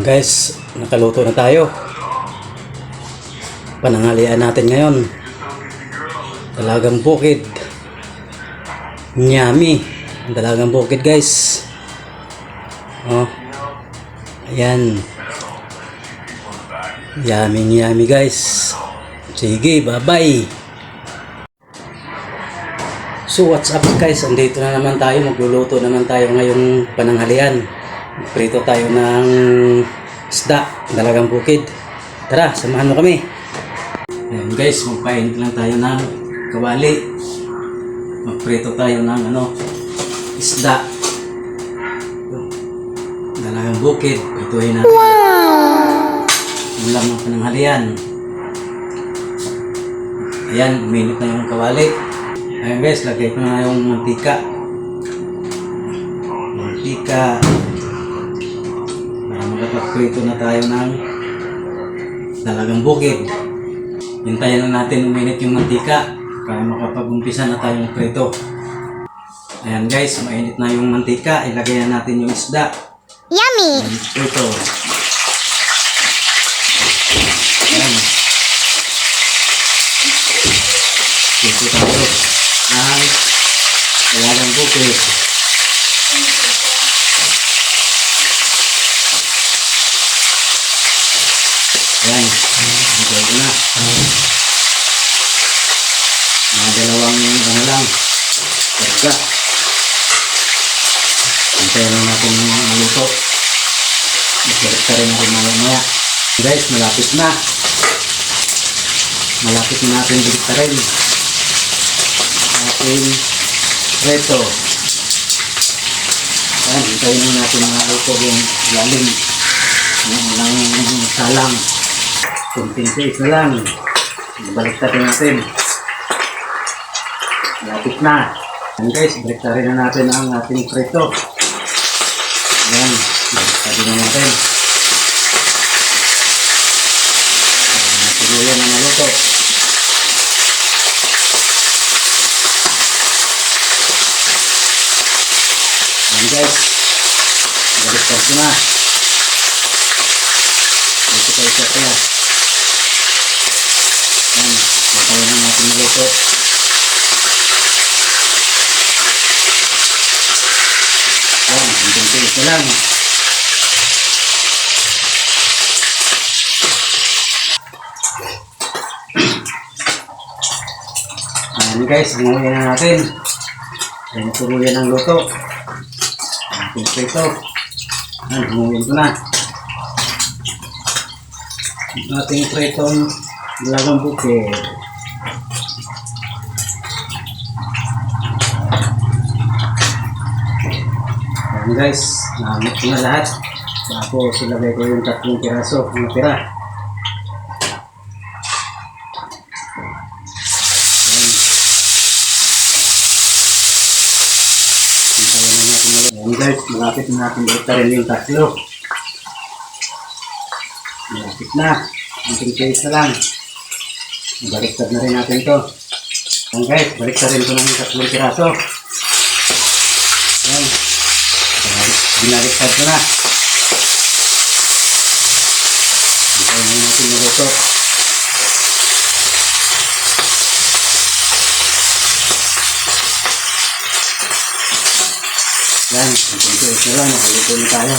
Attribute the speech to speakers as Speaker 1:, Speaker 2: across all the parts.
Speaker 1: Guys, nakaluto na tayo. Pananghalian natin ngayon. Dalagang bukid. Yummy. Dalagang bukid, guys. Oh. Ayan. Yummy, guys. Sige, bye-bye. So what's up, guys? Andito na naman tayo. Magluluto naman tayo ngayong pananghalian. Prito tayo ng isda, dalagang bukid. Tara, samahan mo kami. Ayan guys, magpainit lang tayo ng kawali. Magprito tayo ng isda. Dalagang bukid, prituhin natin. Wow! Ulam ng pananghalian. Ayan, uminit na yung kawali. Ayan guys, lagay ko na yung mantika. Magpaprito na tayo ng dalagang bukid. Hintayin lang natin uminit yung mantika para makapag-umpisa na tayong prito. Ayan guys, mainit na yung mantika. Ilagay na natin yung isda.
Speaker 2: Yummy!
Speaker 1: Prito. Ayan. Prito tayo ng dalagang bukid. Ayan, hintay ko na. Mga dalawang lang. Karga. Hintay lang natin maluto. Magkarga rin natin mamaya. Guys, malapit na. Malapit na natin bigta rin. Ating reto. Ayan, hintayin na natin maluto yung lalim. Walang salang. Kunting tiis na lang. Baliktarin natin. Malapit na. Ayan guys, baliktarin na natin ang ating prito. Ayan, baliktarin na natin. Tuluyan na maluto. Ayan guys, baliktad ko na. Dito tayo sa kaya. Ayan, matay na natin maluto. Ayan, hintay-tiis na lang. Ayan guys, hinguhin na natin. Ayan, tuluyan ang luto. Ayan, prito. Ayan, hinguhin ko na. Ating pritong dalagang bukid. Ayan guys, naamit ko na lahat. Tapos ilagay ko yung 3 piraso na tira. Ayan guys, malapit na natin rin yung 3. Malapit na. Ang tiis na lang. Baliktad na rin natin ito. Ayan guys, baliktad rin ito ng 3 piraso. Ayan. Binaliktad ko na. Hintayin na natin maluto. Ayan, ang tiis na lang. Nakaluto na tayo.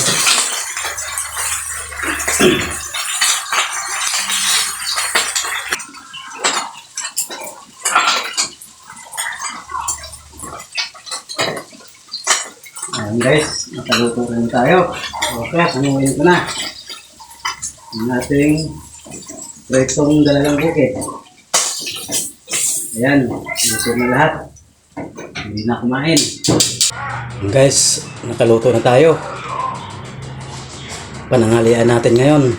Speaker 1: Ayan guys, nakaluto rin tayo. Okay, hanguin ko na ang ating pritong dalagang bukid. Ayan, luto na lahat. Hindi na kumain. Guys, nakaluto na tayo. Pananghalian natin ngayon.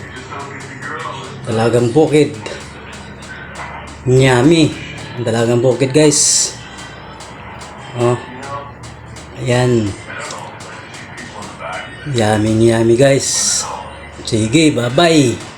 Speaker 1: Dalagang bukid. Yummy. Dalagang bukid guys. Oh. Ayan. Yummy guys. Sige, bye-bye.